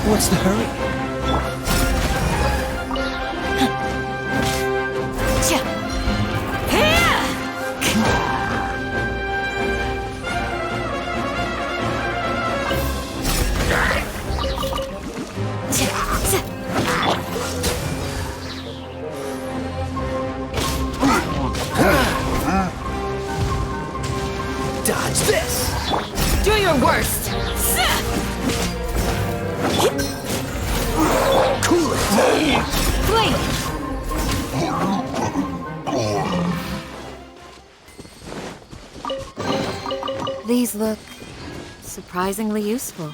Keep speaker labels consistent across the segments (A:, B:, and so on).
A: What's the hurry? Dodge this!
B: Do your worst!
A: Cool it!
B: Blink! These look surprisingly useful.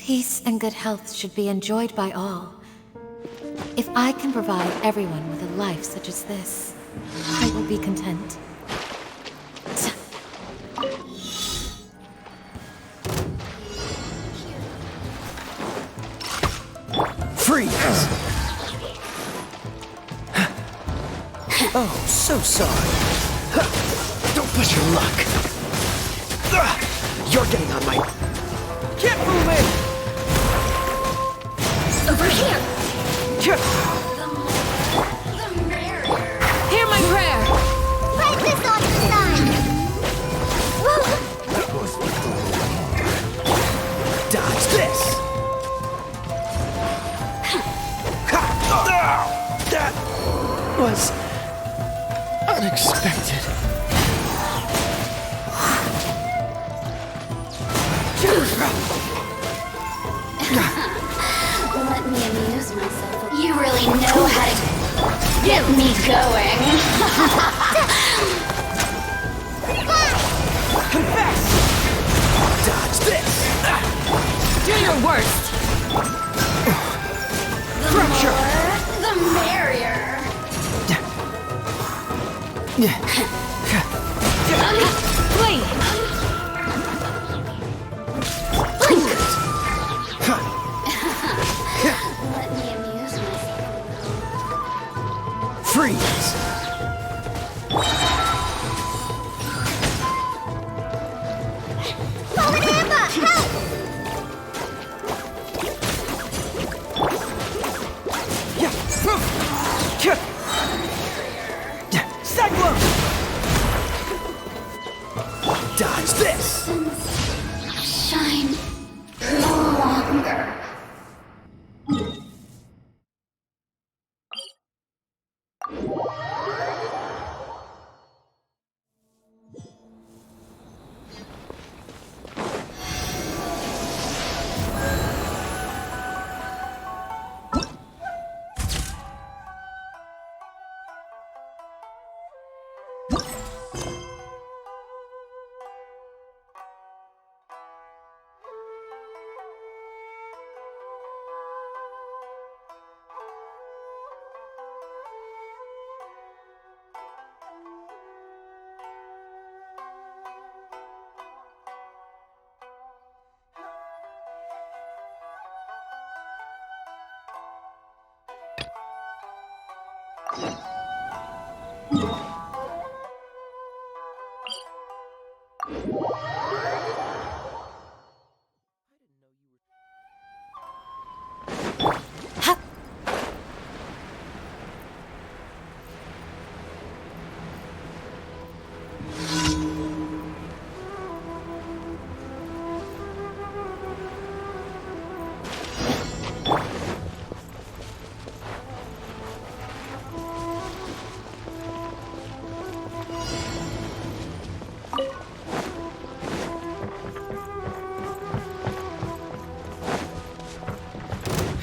B: Peace and good health should be enjoyed by all. If I can provide everyone with a life such as this, I will be content.
A: Freeze! Oh, so sorry. Don't push your luck. You're getting on my... Get moving!
B: Over here! Hear my prayer!
C: Write this on the sign!
A: Dodge this! That was unexpected.
C: Let me amuse myself. You really know how to get me going.
A: Confess! Dodge this!
B: Do your worst!
A: Rupture!
C: The merrier.
B: Wait!
C: Let me amuse myself.
A: Freeze! Cyclone! Dodge this!
C: Shine no longer.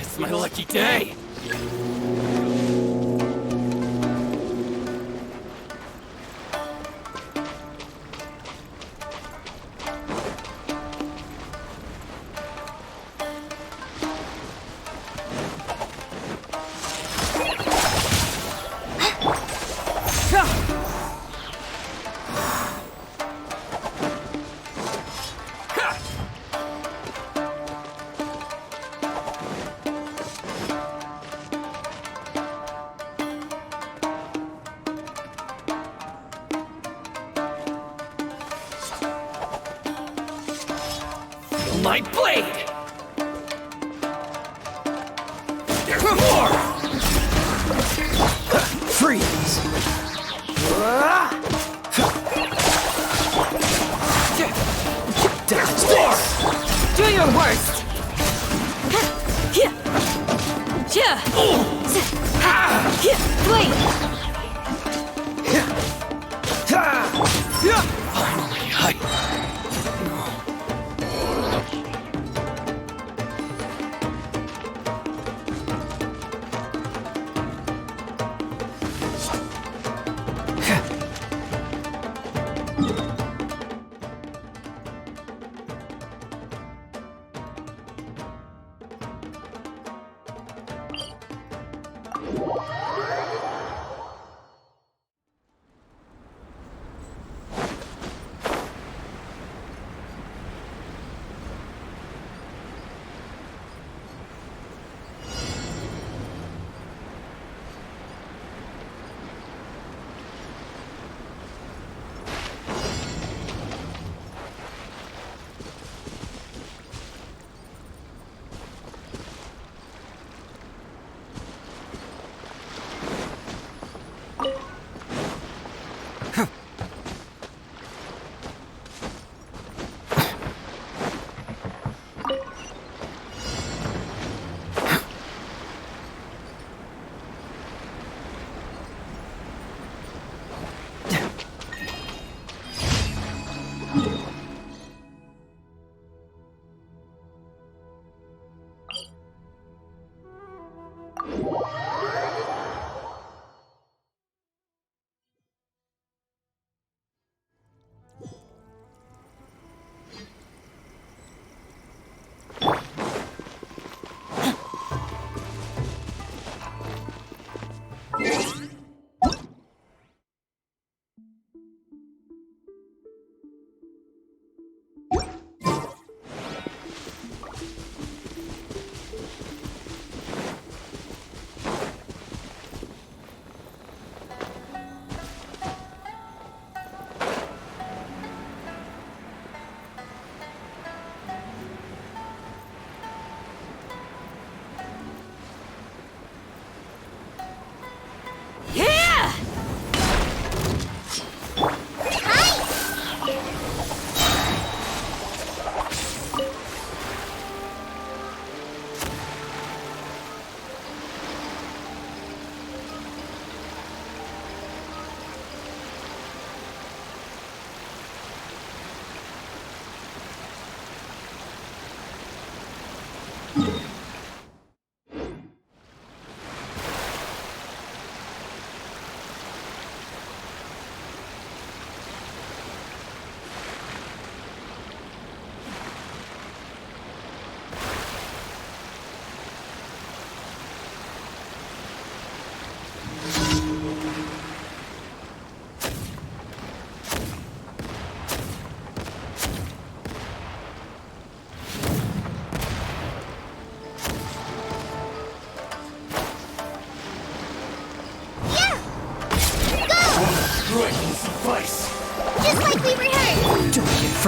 A: It's my lucky day! My blade! There's more! Freeze! Dodge this!
B: Do your worst! Wait!
A: Finally,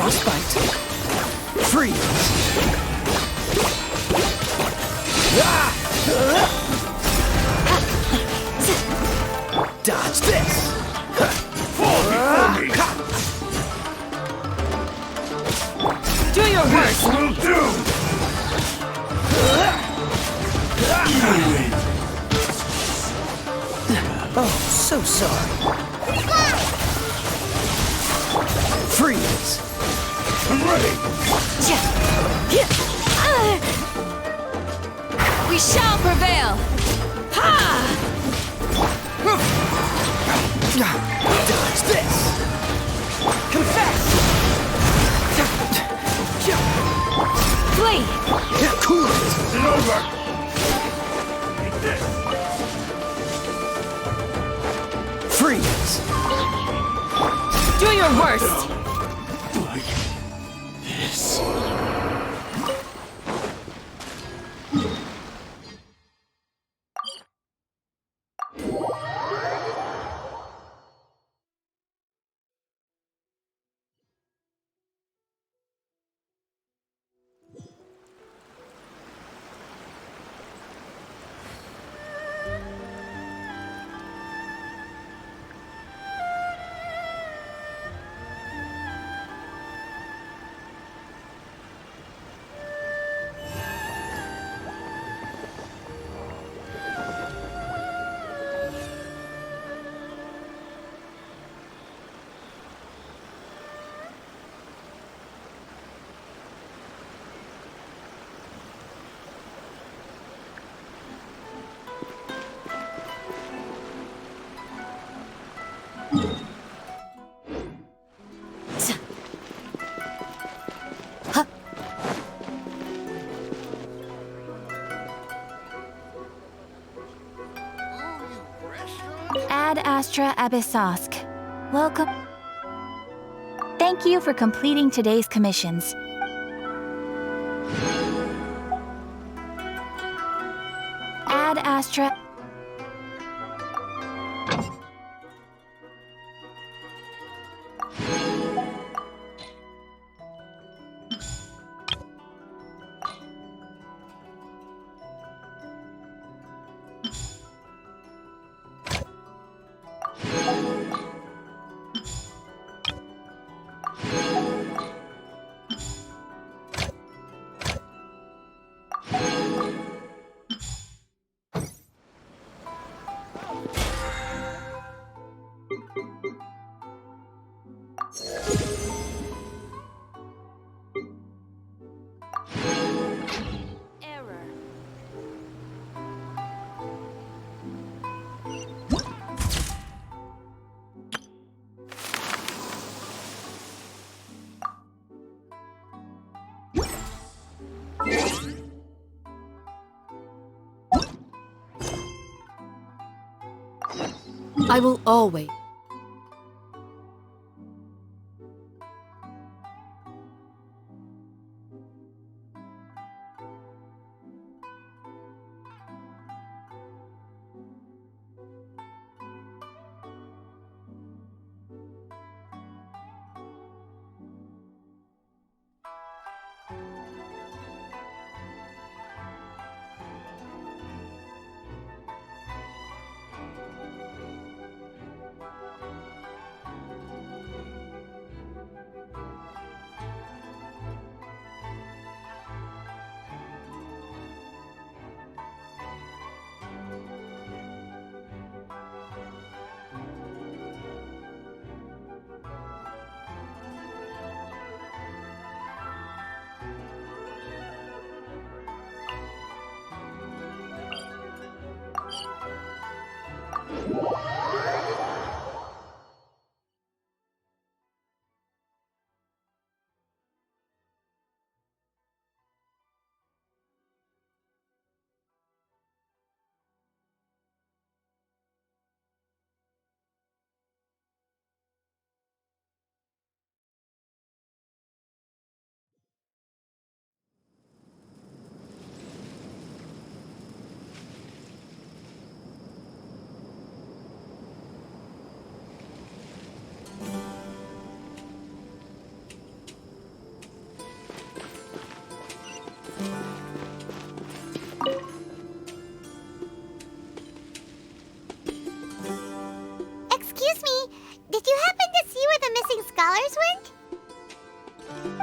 A: Frostbite. Freeze. Ah! Dodge this.
B: Do your worst!
D: Will do! You win!
A: Oh, so sorry. Freeze.
D: I'm ready!
B: We shall prevail! Ha!
A: Dodge this. Confess.
B: Flee!
A: Cool it.
D: It's over! Take this!
A: Freeze.
B: Do your worst!
D: Like this.
E: Ad Astra Abyssosk. Welcome. Thank you for completing today's commissions. Ad Astra.
B: I will always...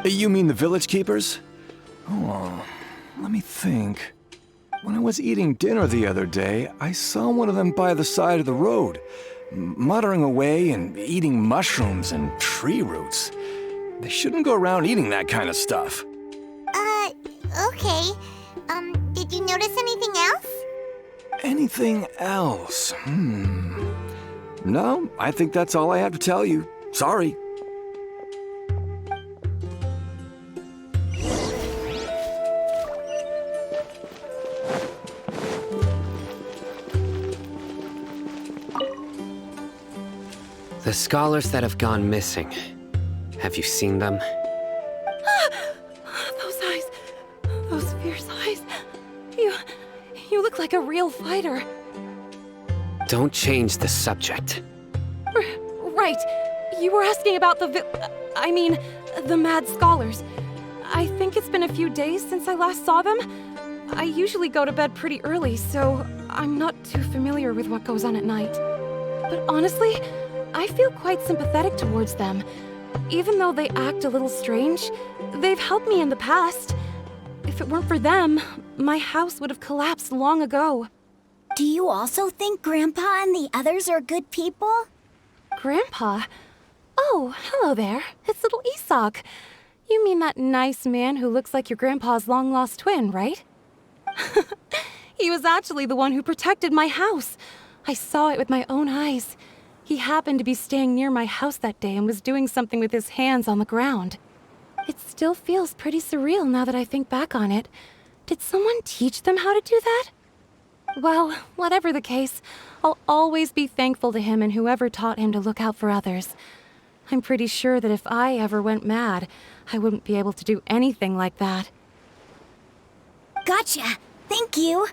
A: You mean the village keepers? Oh, let me think. When I was eating dinner the other day, I saw one of them by the side of the road, muttering away and eating mushrooms and tree roots. They shouldn't go around eating that kind of stuff.
F: Okay. Did you notice anything else?
A: Anything else? No, I think that's all I have to tell you. Sorry.
G: The scholars that have gone missing. Have you seen them?
B: Those eyes. Those fierce eyes. You look like a real fighter.
G: Don't change the subject.
B: Right. You were asking about the the mad scholars. I think it's been a few days since I last saw them. I usually go to bed pretty early, so I'm not too familiar with what goes on at night. But honestly, I feel quite sympathetic towards them. Even though they act a little strange, they've helped me in the past. If it weren't for them, my house would have collapsed long ago.
F: Do you also think Grandpa and the others are good people?
B: Grandpa? Oh, hello there. It's little Isak. You mean that nice man who looks like your grandpa's long-lost twin, right? He was actually the one who protected my house. I saw it with my own eyes. He happened to be staying near my house that day and was doing something with his hands on the ground. It still feels pretty surreal now that I think back on it. Did someone teach them how to do that? Well, whatever the case, I'll always be thankful to him and whoever taught him to look out for others. I'm pretty sure that if I ever went mad, I wouldn't be able to do anything like that.
F: Gotcha. Thank you.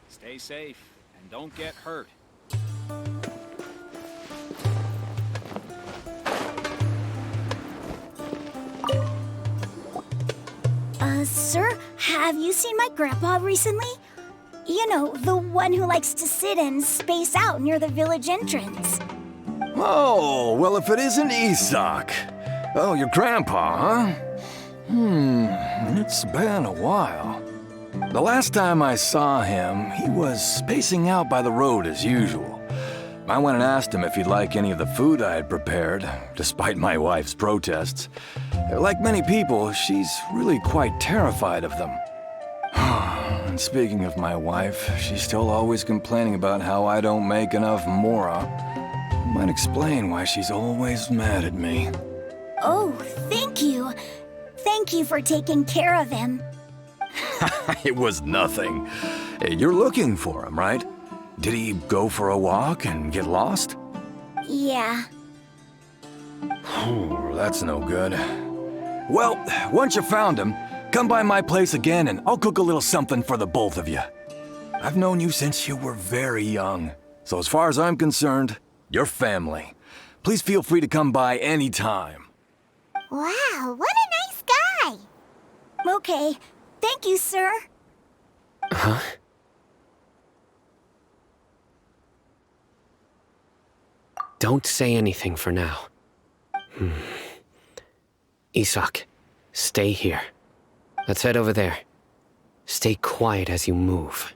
H: Stay safe and don't get hurt.
F: Sir, have you seen my grandpa recently? You know, the one who likes to sit and space out near the village entrance.
A: Oh, well, if it isn't Isak. Oh, your grandpa, huh? It's been a while. The last time I saw him, he was spacing out by the road as usual. I went and asked him if he'd like any of the food I had prepared, despite my wife's protests. Like many people, she's really quite terrified of them. And speaking of my wife, she's still always complaining about how I don't make enough mora. Might explain why she's always mad at me.
F: Oh, thank you. Thank you for taking care of him.
A: It was nothing. Hey, you're looking for him, right? Did he go for a walk and get lost?
F: Yeah.
A: Oh, that's no good. Well, once you found him, come by my place again and I'll cook a little something for the both of you. I've known you since you were very young, so as far as I'm concerned, you're family. Please feel free to come by anytime.
F: Wow, what a nice guy. Okay, thank you, sir.
G: Huh? Don't say anything for now. Isak, stay here. Let's head over there. Stay quiet as you move.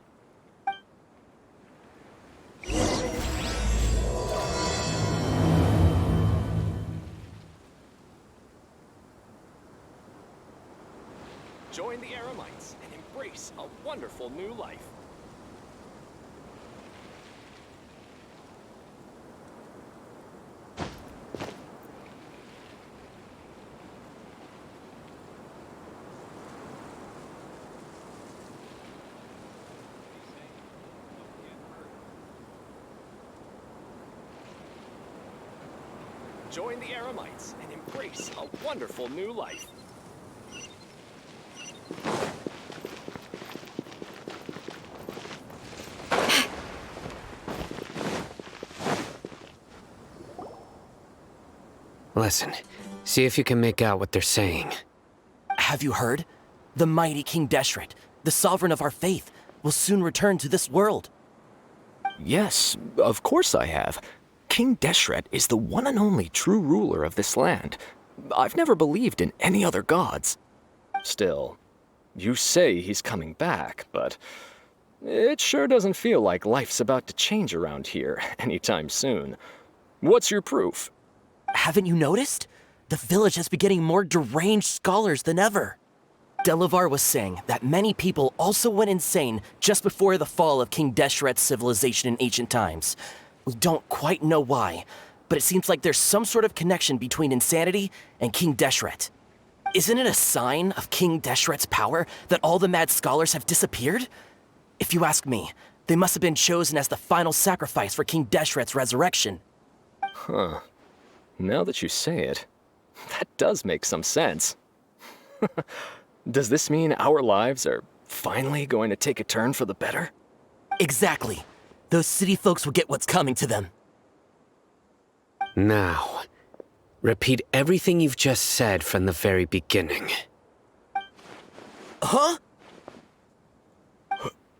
I: Join the Aramites and embrace a wonderful new life. Join the Aramites and embrace a wonderful new life.
G: Listen, see if you can make out what they're saying.
J: Have you heard? The mighty King Deshret, the sovereign of our faith, will soon return to this world.
K: Yes, of course I have. King Deshret is the one and only true ruler of this land. I've never believed in any other gods.
I: Still, you say he's coming back, but it sure doesn't feel like life's about to change around here anytime soon. What's your proof?
J: Haven't you noticed? The village has been getting more deranged scholars than ever. Delavar was saying that many people also went insane just before the fall of King Deshret's civilization in ancient times. We don't quite know why, but it seems like there's some sort of connection between insanity and King Deshret. Isn't it a sign of King Deshret's power that all the mad scholars have disappeared? If you ask me, they must have been chosen as the final sacrifice for King Deshret's resurrection.
I: Huh. Now that you say it, that does make some sense. Does this mean our lives are finally going to take a turn for the better?
J: Exactly. Those city folks will get what's coming to them.
G: Now, repeat everything you've just said from the very beginning.
J: Huh?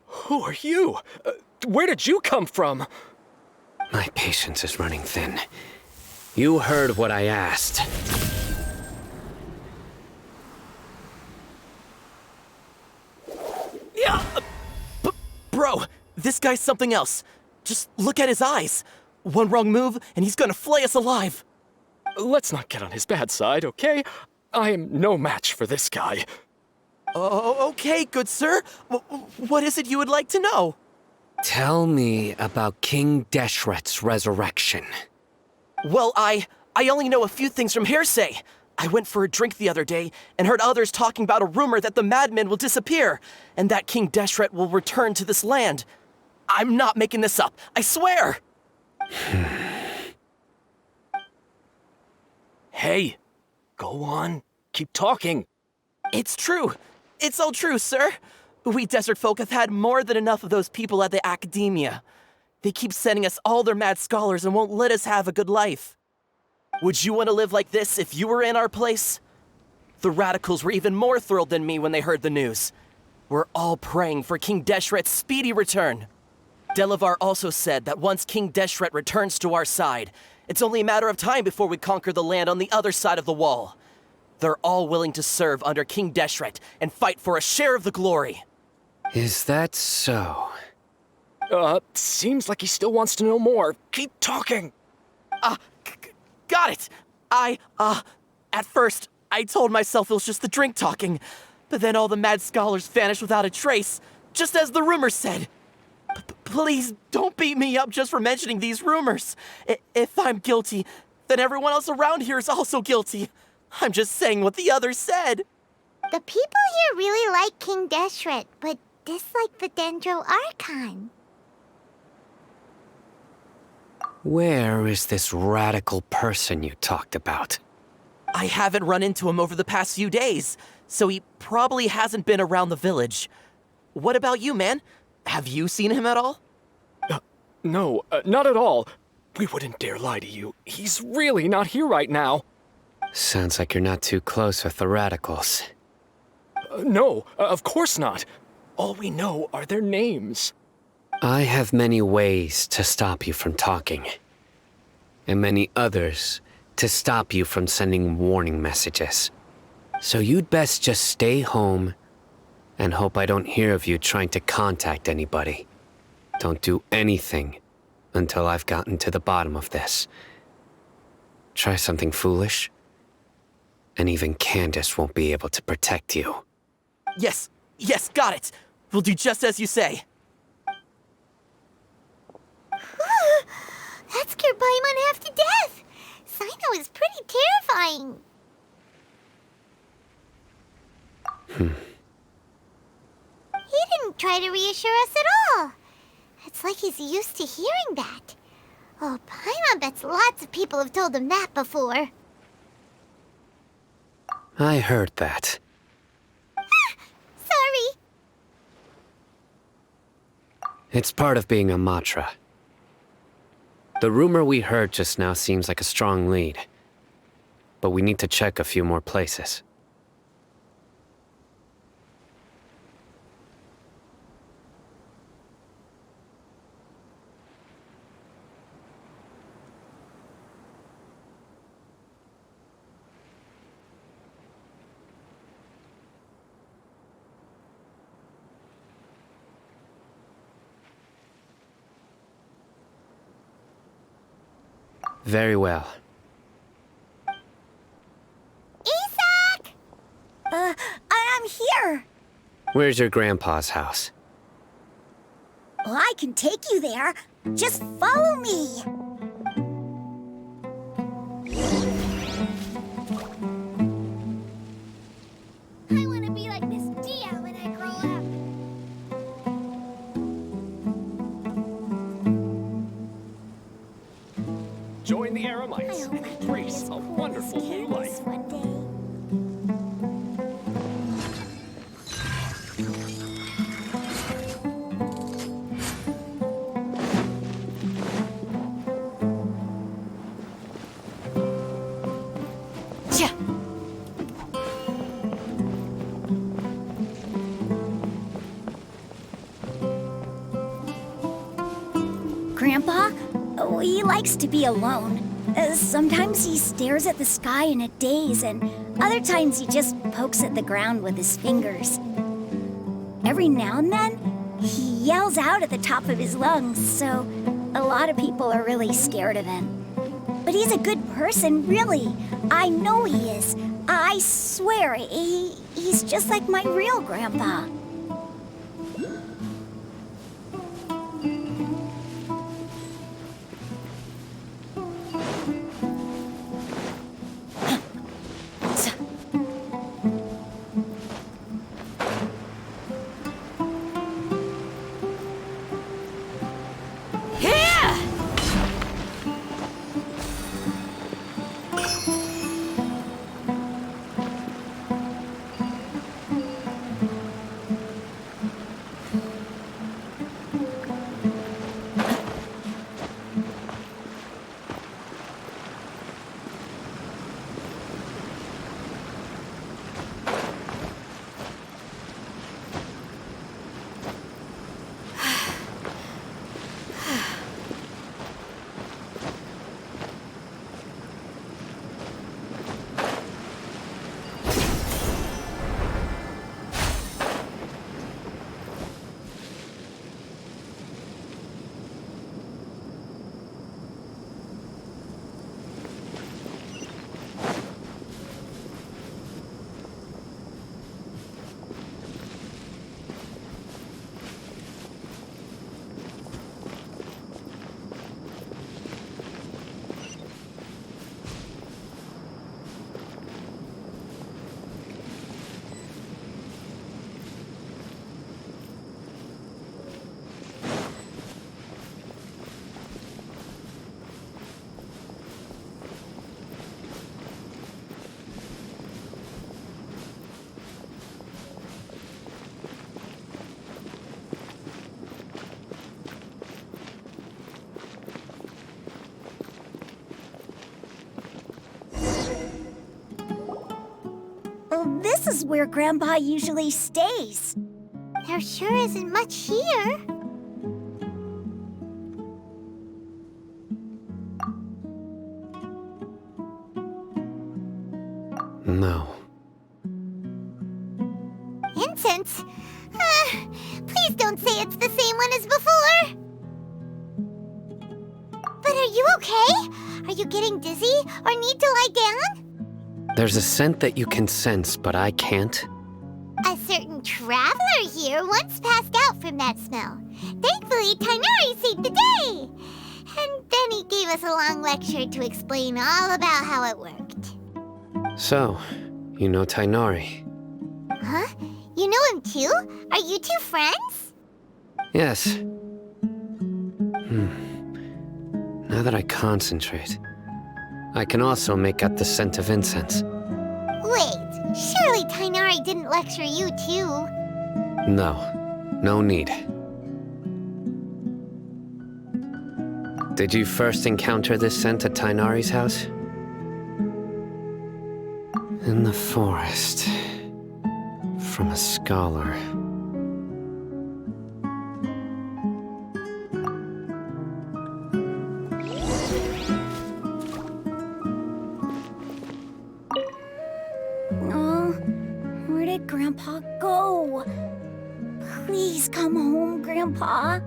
I: Who are you? Where did you come from?
G: My patience is running thin. You heard what I asked.
J: Yeah! Bro, this guy's something else. Just look at his eyes. One wrong move, and he's gonna flay us alive.
I: Let's not get on his bad side, okay? I am no match for this guy.
J: Oh, okay, good sir. What is it you would like to know?
G: Tell me about King Deshret's resurrection.
J: Well, I only know a few things from hearsay. I went for a drink the other day and heard others talking about a rumor that the madmen will disappear and that King Deshret will return to this land. I'm not making this up, I swear!
K: Hey, go on. Keep talking.
J: It's true. It's all true, sir. We desert folk have had more than enough of those people at the academia. They keep sending us all their mad scholars and won't let us have a good life. Would you want to live like this if you were in our place? The radicals were even more thrilled than me when they heard the news. We're all praying for King Deshret's speedy return. Delavar also said that once King Deshret returns to our side, it's only a matter of time before we conquer the land on the other side of the wall. They're all willing to serve under King Deshret and fight for a share of the glory.
G: Is that so?
K: Seems like he still wants to know more. Keep talking.
J: Got it! At first, I told myself it was just the drink talking, but then all the mad scholars vanished without a trace, just as the rumors said. Please don't beat me up just for mentioning these rumors. If I'm guilty, then everyone else around here is also guilty. I'm just saying what the others said.
L: The people here really like King Deshret, but dislike the Dendro Archon.
G: Where is this radical person you talked about?
J: I haven't run into him over the past few days, so he probably hasn't been around the village. What about you, man? Have you seen him at all?
I: No, not at all. We wouldn't dare lie to you. He's really not here right now.
G: Sounds like you're not too close with the radicals.
I: No, of course not. All we know are their names.
G: I have many ways to stop you from talking, and many others to stop you from sending warning messages. So you'd best just stay home and hope I don't hear of you trying to contact anybody. Don't do anything until I've gotten to the bottom of this. Try something foolish, and even Candace won't be able to protect you.
J: Yes, got it. We'll do just as you say.
L: That scared Paimon half to death. Sino is pretty terrifying. He didn't try to reassure us at all. It's like he's used to hearing that. Oh, Paimon bets lots of people have told him that before.
G: I heard that.
L: Sorry.
G: It's part of being a Matra. The rumor we heard just now seems like a strong lead. But we need to check a few more places. Very well.
L: Isak!
F: I'm here.
G: Where's your grandpa's house?
F: Well, I can take you there. Just follow me.
L: I want to be like Miss Dia when I grow up.
I: Join the Aramites and embrace a wonderful new life.
F: One day. Grandpa, he likes to be alone. Sometimes he stares at the sky in a daze, and other times he just pokes at the ground with his fingers. Every now and then, he yells out at the top of his lungs, so a lot of people are really scared of him. But he's a good person, really. I know he is. I swear, he's just like my real grandpa. This is where Grandpa usually stays.
L: There sure isn't much here.
G: No.
L: Incense? Please don't say it's the same one as before. But are you okay? Are you getting dizzy or need to lie down?
G: There's a scent that you can sense, but I can't.
L: A certain traveler here once passed out from that smell. Thankfully, Tainari saved the day. And then he gave us a long lecture to explain all about how it worked.
G: So, you know Tainari?
L: Huh? You know him too? Are you two friends?
G: Yes. Now that I concentrate, I can also make out the scent of incense.
L: Wait, Surely Tainari didn't lecture you too.
G: No, no need. Did you first encounter this scent at Tainari's house? In the forest. From a scholar.
F: Oh, where did Grandpa go? Please come home, Grandpa.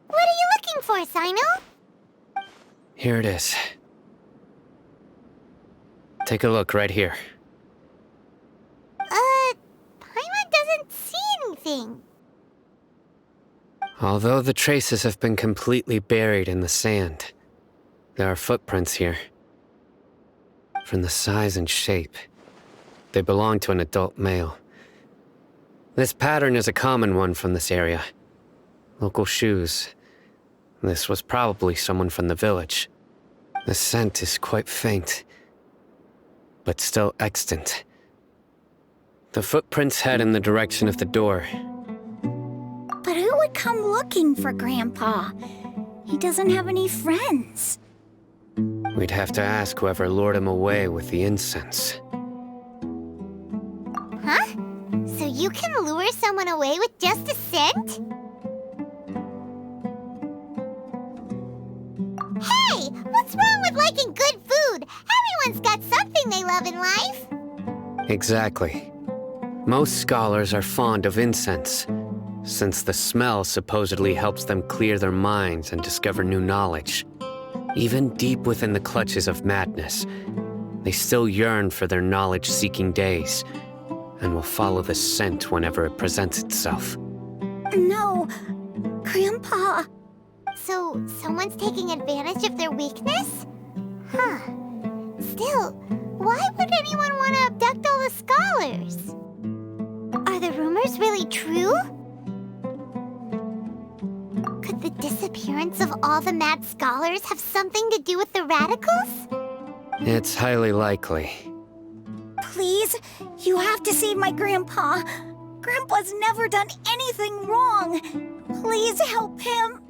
L: What are you looking for, Sino?
G: Here it is. Take a look right here.
L: Paimon doesn't see anything.
G: Although the traces have been completely buried in the sand, there are footprints here. From the size and shape, they belong to an adult male. This pattern is a common one from this area. Local shoes. This was probably someone from the village. The scent is quite faint, but still extant. The footprints head in the direction of the door.
F: But who would come looking for Grandpa? He doesn't have any friends.
G: We'd have to ask whoever lured him away with the incense.
L: Huh? So you can lure someone away with just a scent? Hey! What's wrong with liking good food? Everyone's got something they love in life.
G: Exactly. Most scholars are fond of incense, since the smell supposedly helps them clear their minds and discover new knowledge. Even deep within the clutches of madness, they still yearn for their knowledge-seeking days, and will follow the scent whenever it presents itself.
F: No, Grandpa.
L: So, someone's taking advantage of their weakness? Huh. Still, why would anyone want to abduct all the scholars? Are the rumors really true? Could the disappearance of all the mad scholars have something to do with the radicals?
G: It's highly likely.
F: Please, you have to save my Grandpa. Grandpa's never done anything wrong. Please help him.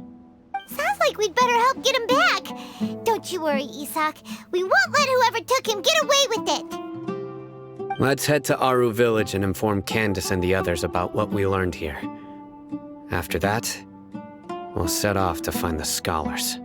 L: Sounds like we'd better help get him back. Don't you worry, Isak. We won't let whoever took him get away with it.
G: Let's head to Aru Village and inform Candace and the others about what we learned here. After that, we'll set off to find the scholars.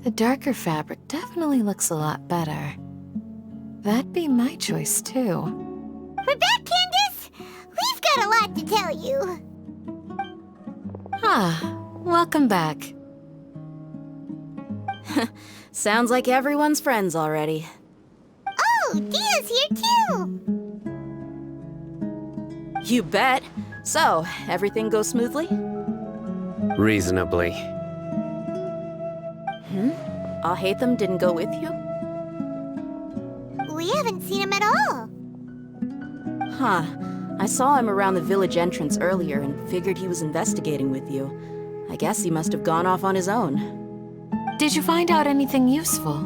B: The darker fabric definitely looks a lot better. That'd be my choice, too.
L: We're back, Candace! We've got a lot to tell you.
B: Ah, welcome back.
M: Sounds like everyone's friends already.
L: Oh, Dia's here too!
M: You bet. So, everything goes smoothly?
G: Reasonably.
M: Alhaitham didn't go with you?
L: We haven't seen him at all.
M: Huh. I saw him around the village entrance earlier and figured he was investigating with you. I guess he must have gone off on his own.
B: Did you find out anything useful?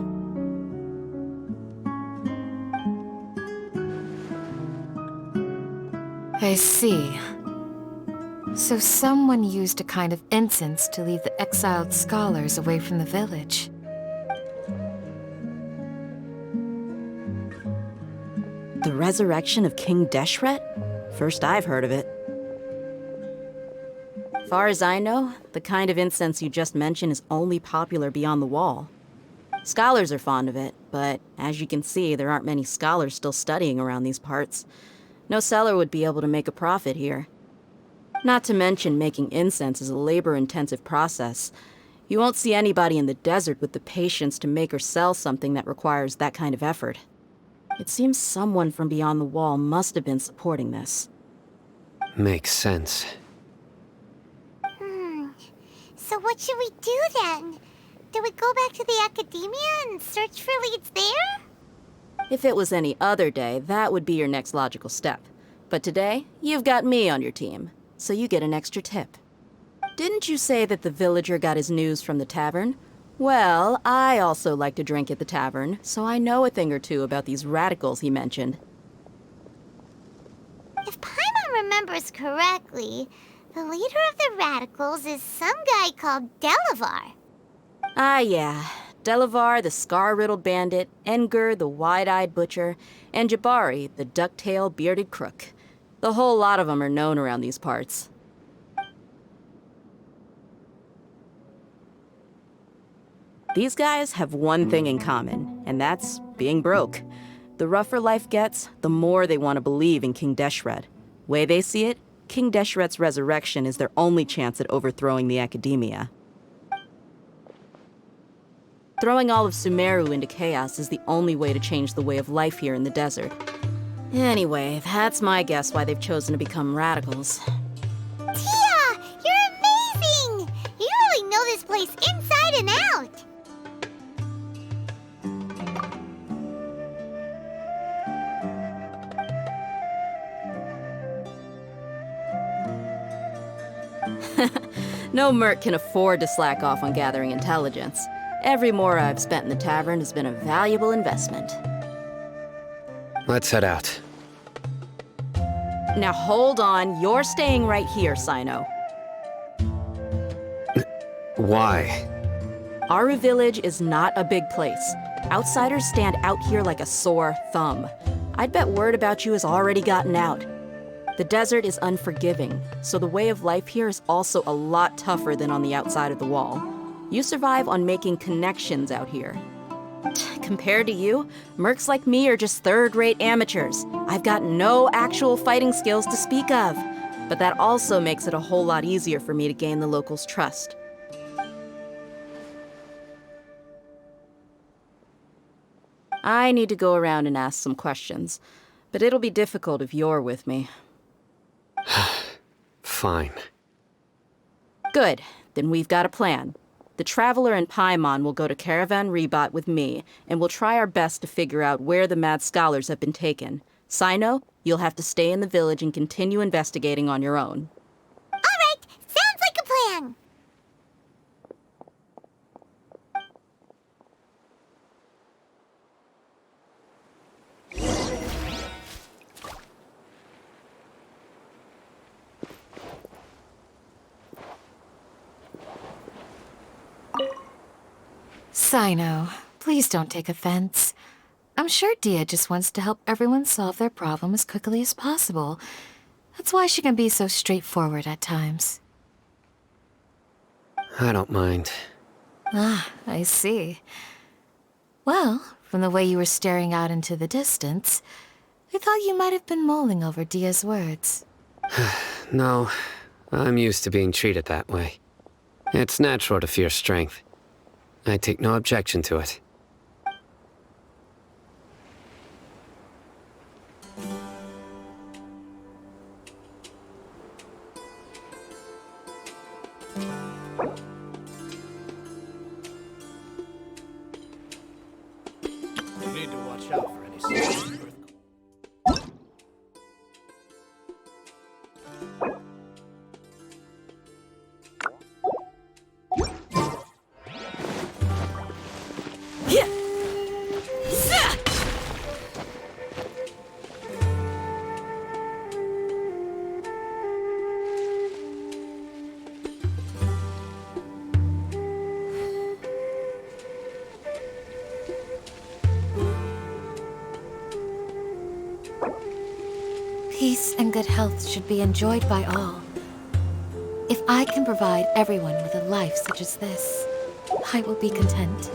B: I see. So someone used a kind of incense to lead the exiled scholars away from the village.
M: The resurrection of King Deshret? First I've heard of it. Far as I know, the kind of incense you just mentioned is only popular beyond the wall. Scholars are fond of it, but as you can see, there aren't many scholars still studying around these parts. No seller would be able to make a profit here. Not to mention making incense is a labor-intensive process. You won't see anybody in the desert with the patience to make or sell something that requires that kind of effort. It seems someone from beyond the wall must have been supporting this.
G: Makes sense.
L: So what should we do then? Do we go back to the academia and search for leads there?
M: If it was any other day, that would be your next logical step. But today, you've got me on your team, so you get an extra tip. Didn't you say that the villager got his news from the tavern? Well, I also like to drink at the tavern, so I know a thing or two about these radicals he mentioned.
L: If Paimon remembers correctly, the leader of the radicals is some guy called Delavar.
M: Ah, yeah. Delavar, the scar-riddled bandit, Enger, the wide-eyed butcher, and Jabari, the duck-tailed bearded crook. The whole lot of them are known around these parts. These guys have one thing in common, and that's being broke. The rougher life gets, the more they want to believe in King Deshret. Way they see it, King Deshret's resurrection is their only chance at overthrowing the academia. Throwing all of Sumeru into chaos is the only way to change the way of life here in the desert. Anyway, that's my guess why they've chosen to become radicals.
L: Tia! You're amazing! You really know this place inside and out!
M: No merc can afford to slack off on gathering intelligence. Every mora I've spent in the tavern has been a valuable investment.
G: Let's head out.
M: Now hold on, you're staying right here, Sino.
G: Why?
M: Aru Village is not a big place. Outsiders stand out here like a sore thumb. I'd bet word about you has already gotten out. The desert is unforgiving, so the way of life here is also a lot tougher than on the outside of the wall. You survive on making connections out here. Compared to you, mercs like me are just third-rate amateurs. I've got no actual fighting skills to speak of, but that also makes it a whole lot easier for me to gain the locals' trust. I need to go around and ask some questions, but it'll be difficult if you're with me.
G: Fine.
M: Good, then we've got a plan. The Traveler and Paimon will go to Caravan Rebat with me, and we'll try our best to figure out where the mad scholars have been taken. Sino, you'll have to stay in the village and continue investigating on your own.
L: All right, sounds like a plan.
B: Sino, please don't take offense. I'm sure Dia just wants to help everyone solve their problem as quickly as possible. That's why she can be so straightforward at times.
G: I don't mind.
N: Ah, I see. Well, from the way you were staring out into the distance, I thought you might have been mulling over Dia's words.
G: No, I'm used to being treated that way. It's natural to fear strength. I take no objection to it.
H: You need to watch out for any sudden earthquakes.
N: Peace and good health should be enjoyed by all. If I can provide everyone with a life such as this, I will be content.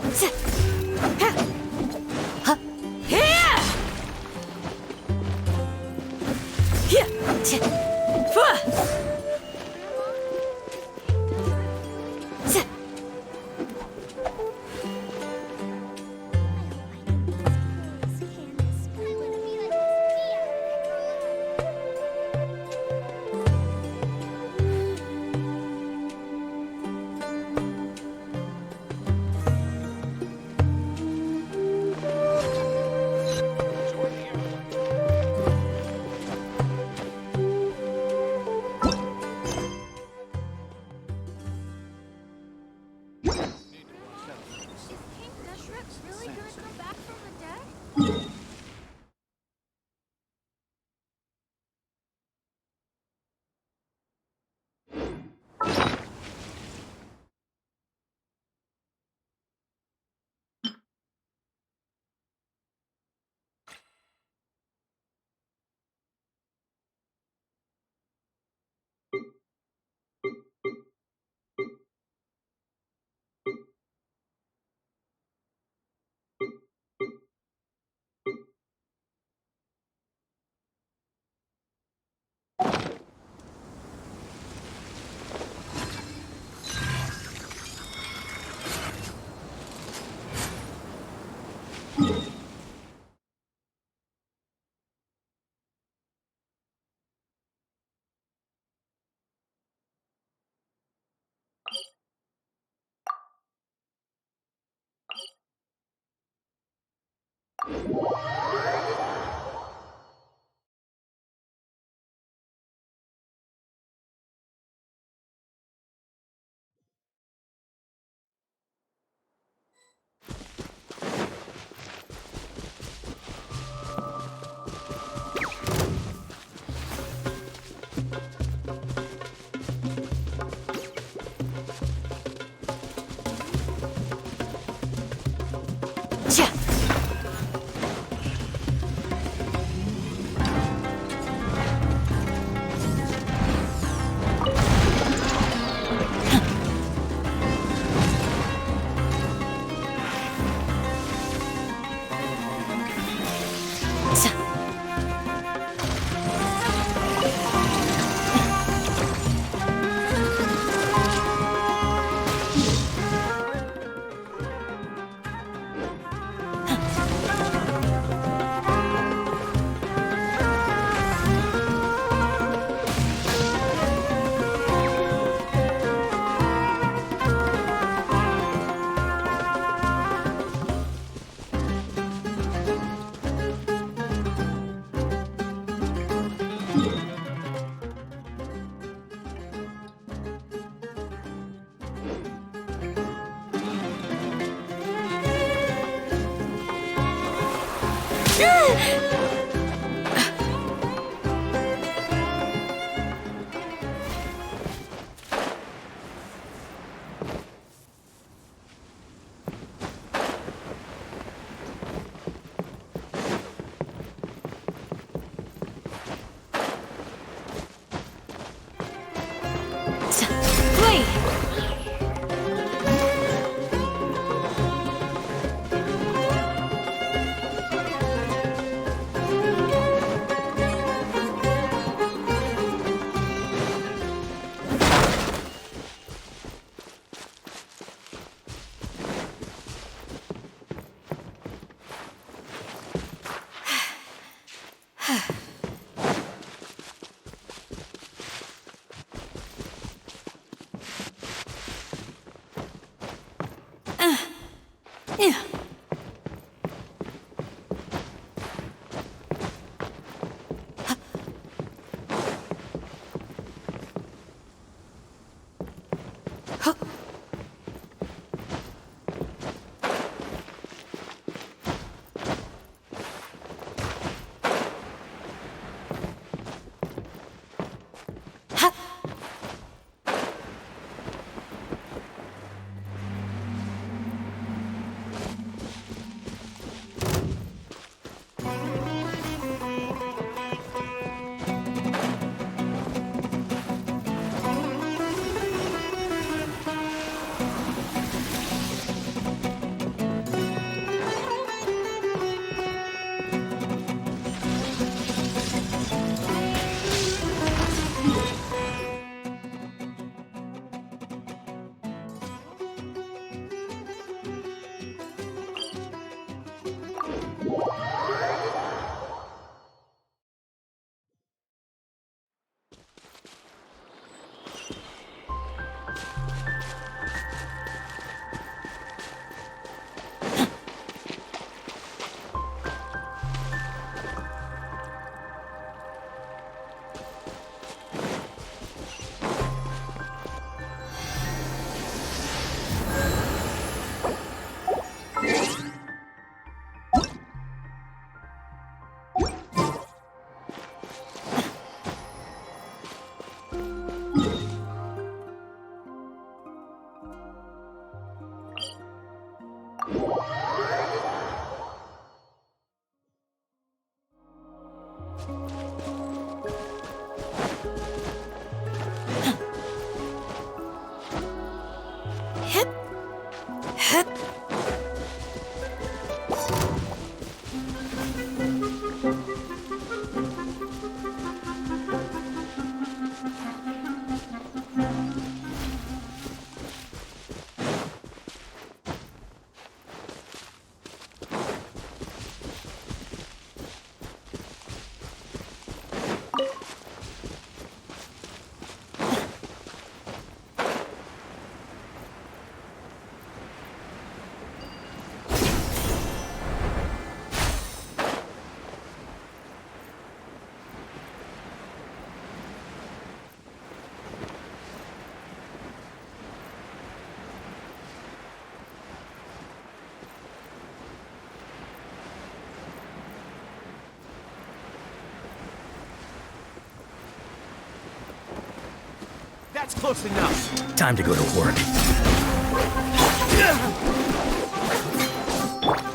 D: That's close enough. Time to go to work.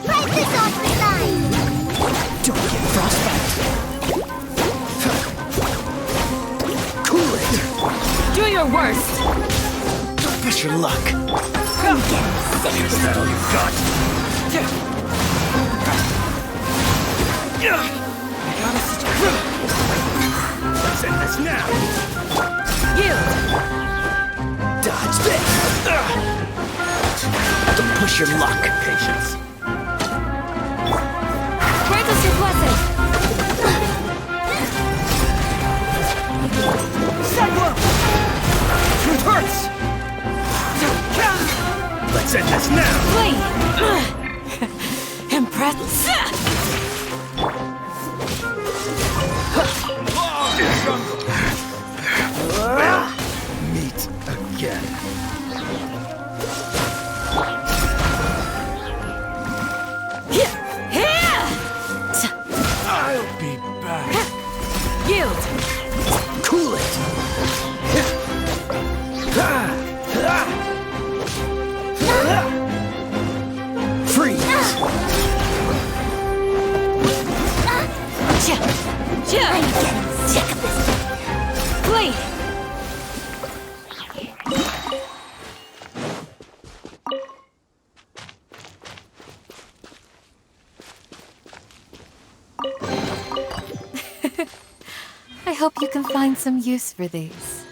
L: Try this off the side.
D: Don't get frostbite. Cool it.
B: Do your worst!
D: Don't push your luck. Is that all you got? Let's end this now.
B: Yield!
D: Dodge this. Don't push your luck. Patience.
B: Grant us your blessing!
D: Cyclone! It hurts! Let's end this now!
B: Flee! Impressive!
D: Meet again. I'll be back.
B: Yield!
D: Cool it. Freeze.
B: I'm getting sick of this. Flee!
N: I hope you can find some use for these.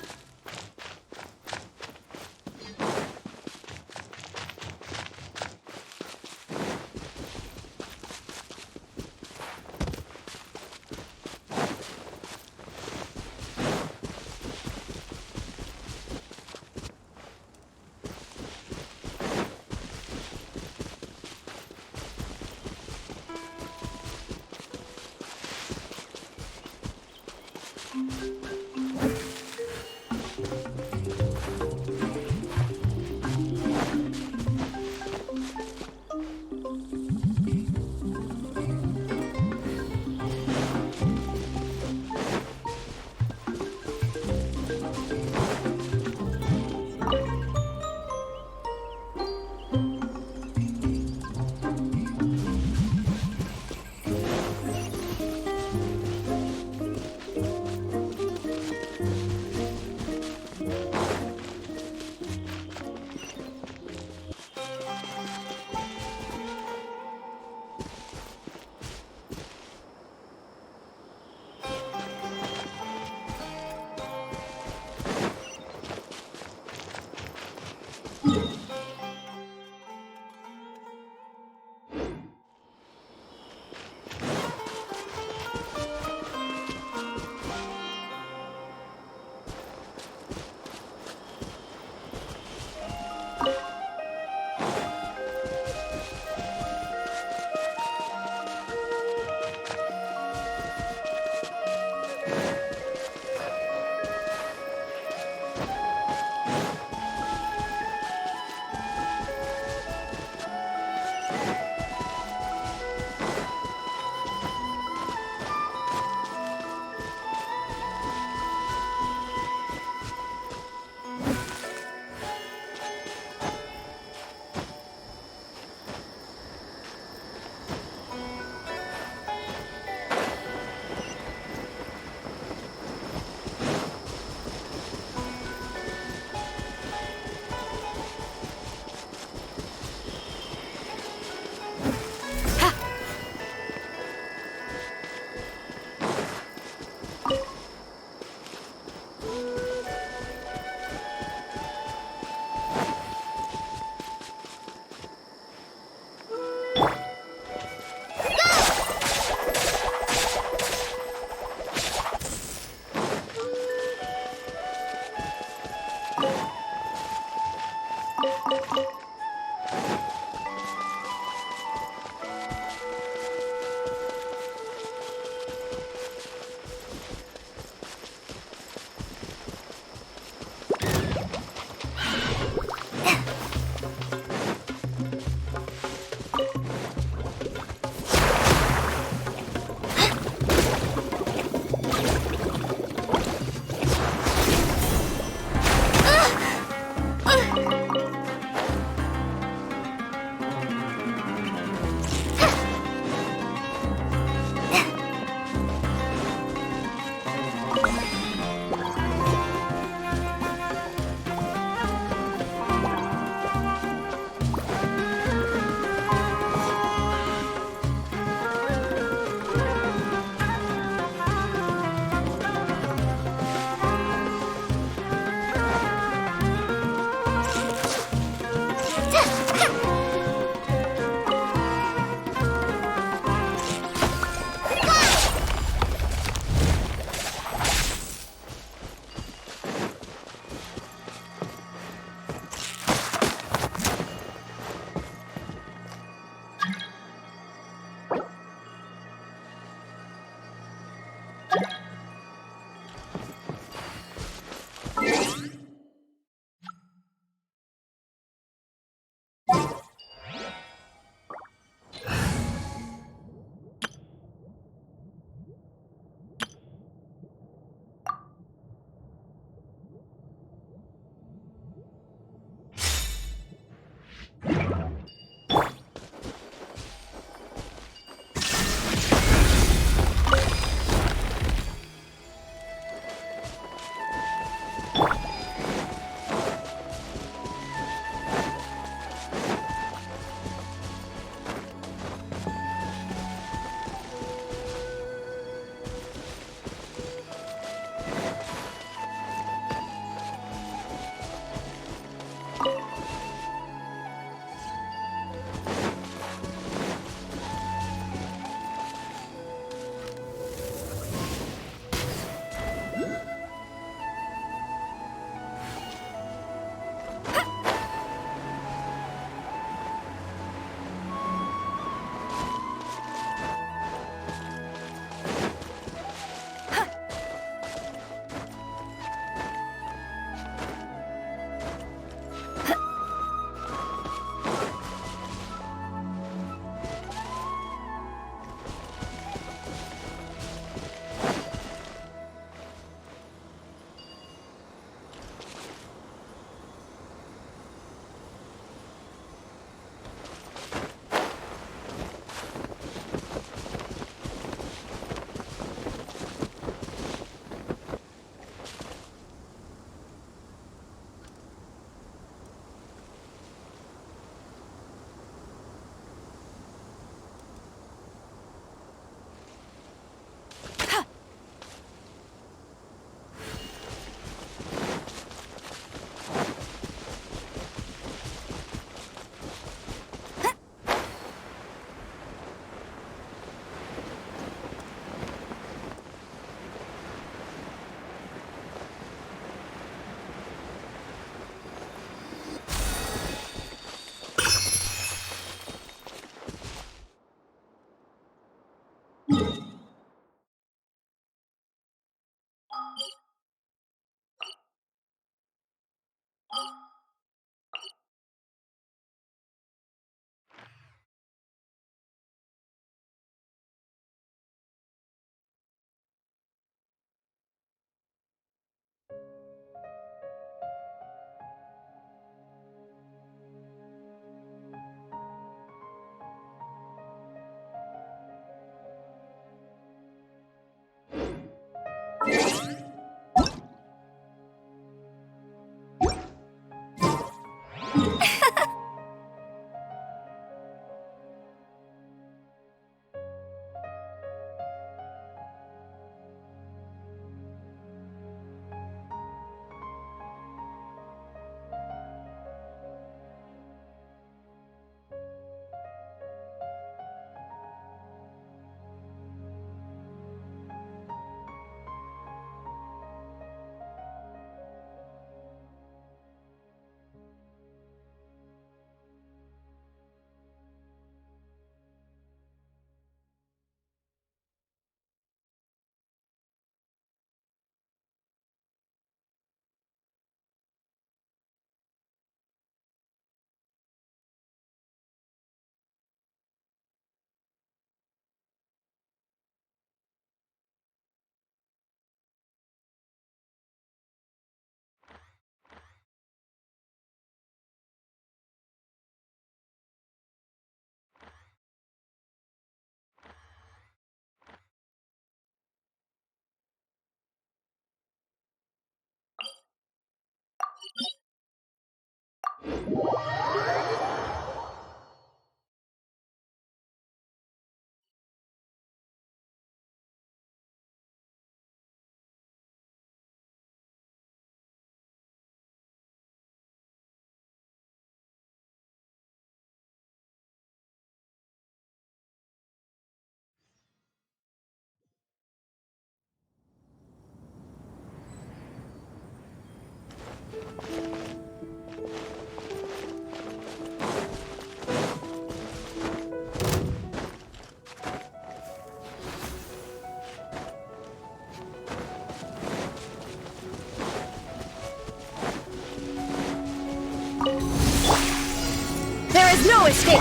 M: There's no escape!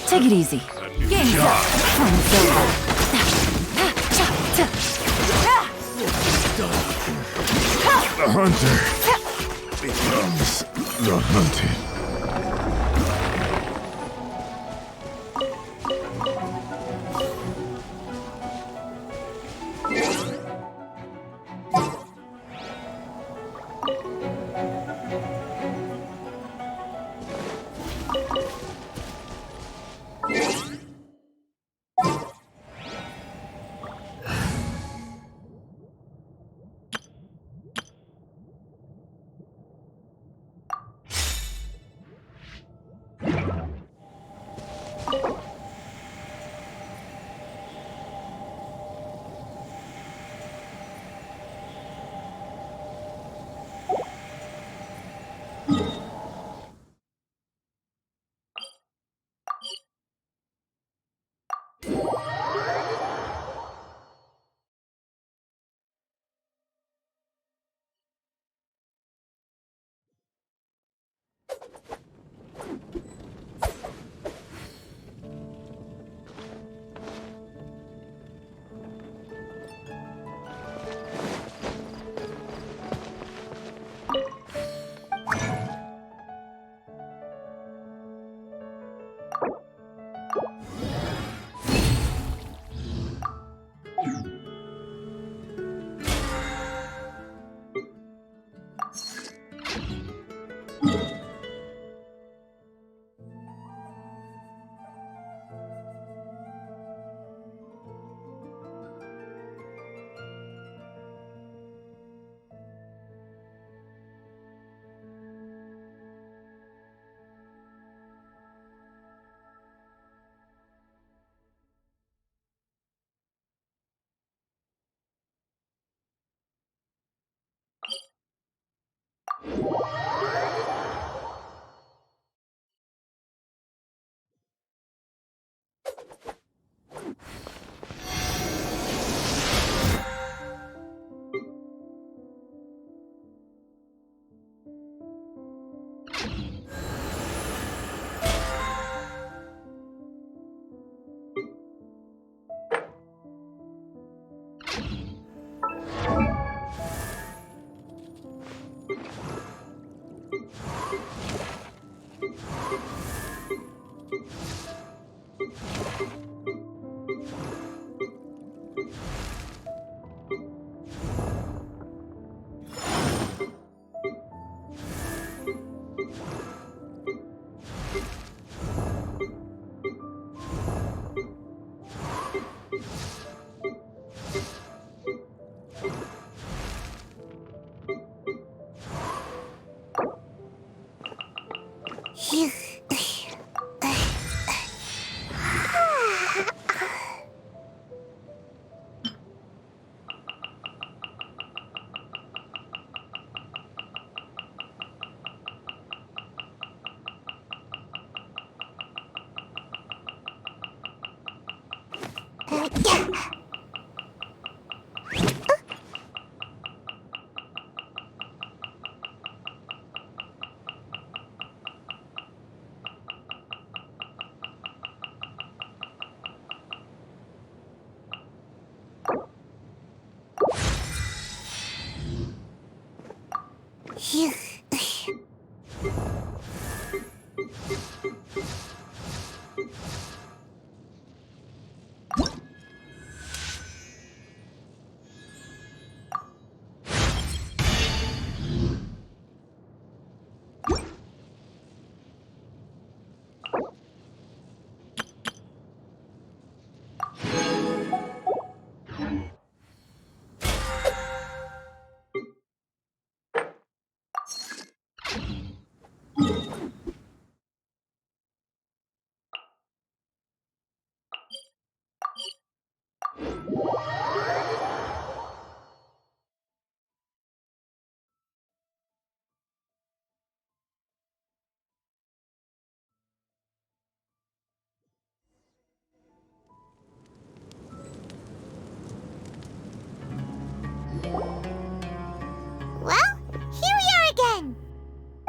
N: Take it easy. Game's up. Fun's over.
O: The hunter becomes the hunted.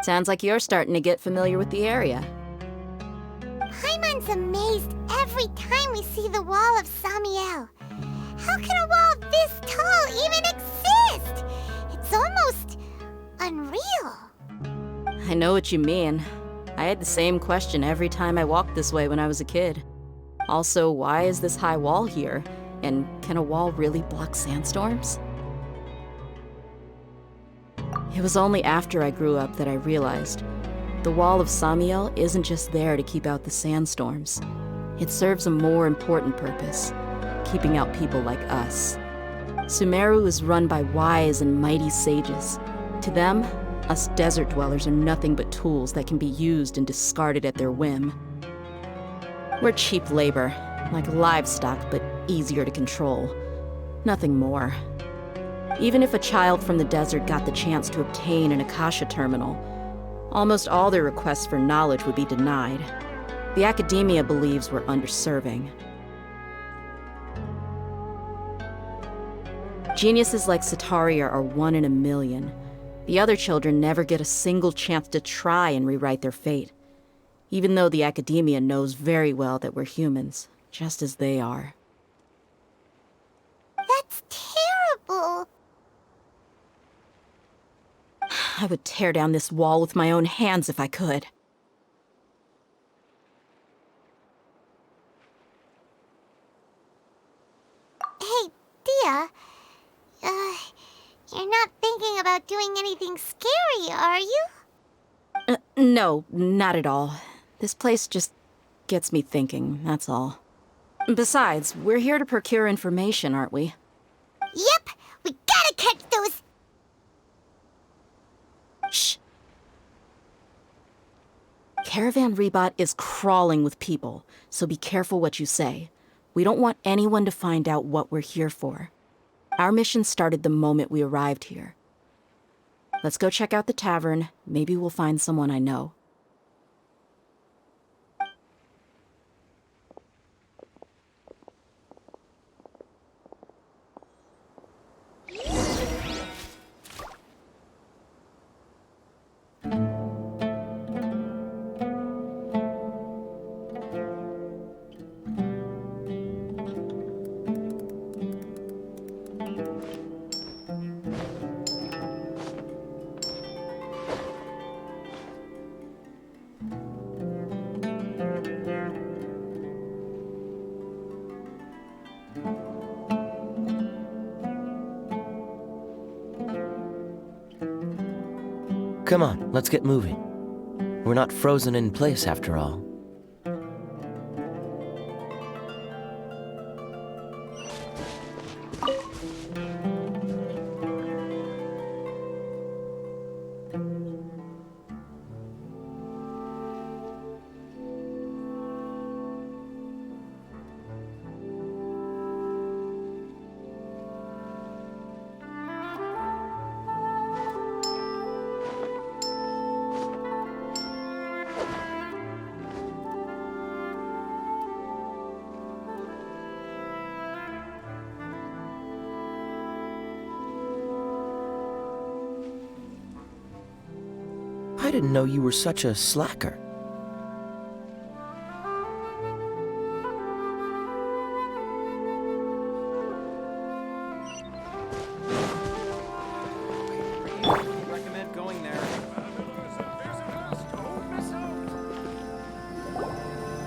M: Sounds like you're starting to get familiar with the area.
L: Paimon's amazed every time we see the wall of Samiel. How can a wall this tall even exist? It's almost unreal.
M: I know what you mean. I had the same question every time I walked this way when I was a kid. Also, why is this high wall here? And can a wall really block sandstorms? It was only after I grew up that I realized the wall of Samiel isn't just there to keep out the sandstorms. It serves a more important purpose, keeping out people like us. Sumeru is run by wise and mighty sages. To them, us desert dwellers are nothing but tools that can be used and discarded at their whim. We're cheap labor, like livestock, but easier to control. Nothing more. Even if a child from the desert got the chance to obtain an Akasha terminal, almost all their requests for knowledge would be denied. The academia believes we're underserving. Geniuses like Sataria are 1 in a million. The other children never get a single chance to try and rewrite their fate, even though the academia knows very well that we're humans, just as they are.
L: That's terrible.
M: I would tear down this wall with my own hands if I could.
L: Hey, Dia. You're not thinking about doing anything scary, are you?
M: No, not at all. This place just gets me thinking, that's all. Besides, we're here to procure information, aren't we?
L: Yep, we gotta catch those...
M: Shh. Caravan Rebot is crawling with people, so be careful what you say. We don't want anyone to find out what we're here for. Our mission started the moment we arrived here. Let's go check out the tavern. Maybe we'll find someone I know.
P: Come on, let's get moving. We're not frozen in place after all. I didn't know you were such a slacker.
H: Recommend going there.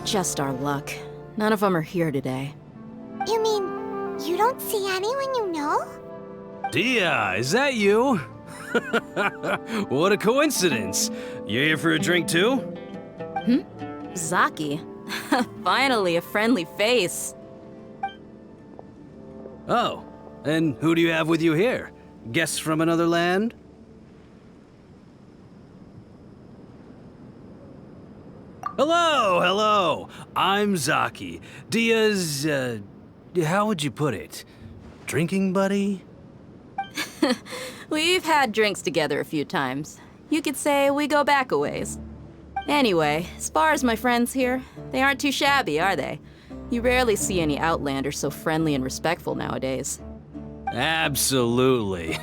M: Just our luck. None of them are here today.
L: You mean, you don't see anyone you know?
Q: Dia, is that you? What a coincidence. You here for a drink too?
M: Zaki. Finally, a friendly face.
Q: Oh, and who do you have with you here? Guests from another land? Hello, hello. I'm Zaki. Dia's, how would you put it? Drinking buddy?
M: We've had drinks together a few times. You could say we go back a ways. Anyway, as far as my friends here, they aren't too shabby, are they? You rarely see any Outlanders so friendly and respectful nowadays.
Q: Absolutely.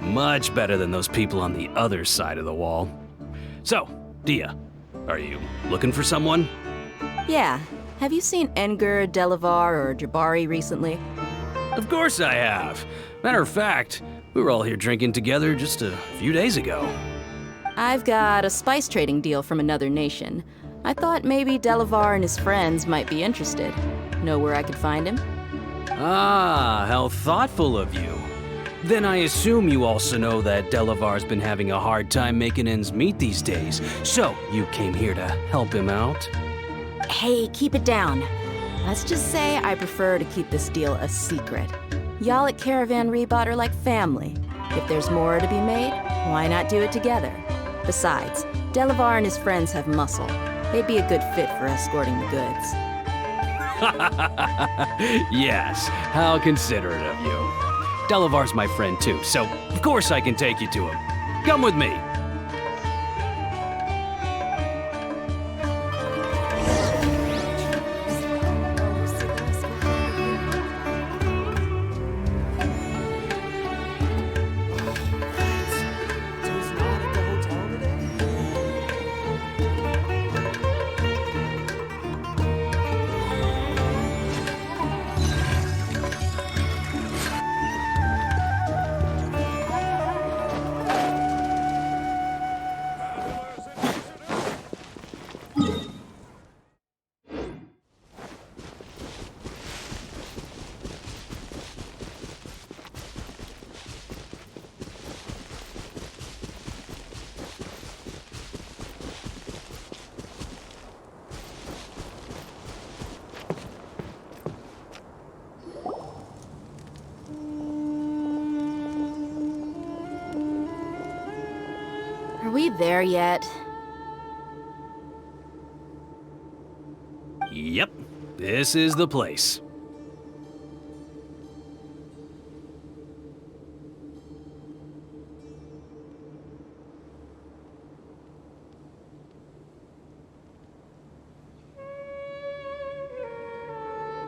Q: Much better than those people on the other side of the wall. So, Dia, are you looking for someone?
M: Yeah. Have you seen Enger, Delavar, or Jabari recently?
Q: Of course I have. Matter of fact, we were all here drinking together just a few days ago.
M: I've got a spice trading deal from another nation. I thought maybe Delavar and his friends might be interested. Know where I could find him?
Q: Ah, how thoughtful of you. Then I assume you also know that Delavar's been having a hard time making ends meet these days, so you came here to help him out?
M: Hey, keep it down. Let's just say I prefer to keep this deal a secret. Y'all at Caravan Rebot are like family. If there's more to be made, why not do it together? Besides, Delavar and his friends have muscle. They'd be a good fit for escorting the goods.
Q: Yes, how considerate of you. Delavar's my friend too, so of course I can take you to him. Come with me.
M: Are we there yet?
Q: Yep, this is the place.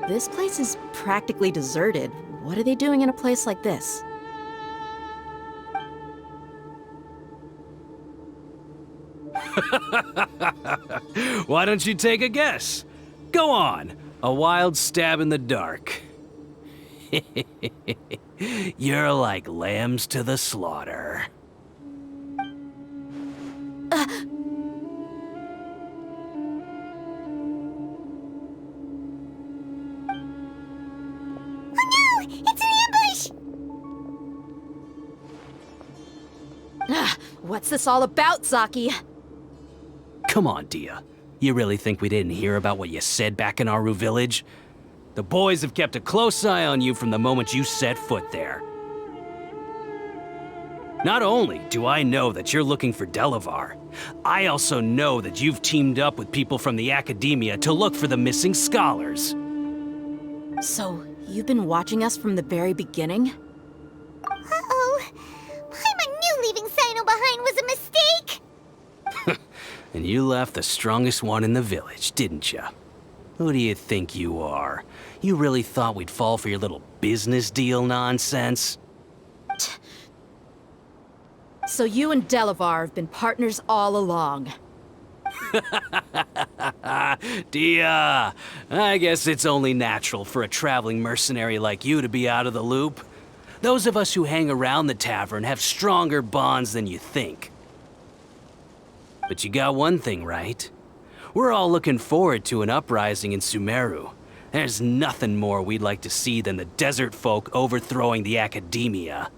M: This place is practically deserted. What are they doing in a place like this?
Q: Why don't you take a guess? Go on, a wild stab in the dark. You're like lambs to the slaughter.
M: What's this all about, Zaki?
Q: Come on, Dia. You really think we didn't hear about what you said back in Aru village? The boys have kept a close eye on you from the moment you set foot there. Not only do I know that you're looking for Delavar, I also know that you've teamed up with people from the Academia to look for the missing scholars.
M: So, you've been watching us from the very beginning?
L: Uh-oh. I knew leaving Sino behind was a mistake!
Q: And you left the strongest one in the village, didn't you? Who do you think you are? You really thought we'd fall for your little business deal nonsense?
M: So you and Delavar have been partners all along.
Q: Dia, I guess it's only natural for a traveling mercenary like you to be out of the loop. Those of us who hang around the tavern have stronger bonds than you think. But you got one thing right. We're all looking forward to an uprising in Sumeru. There's nothing more we'd like to see than the desert folk overthrowing the Academia.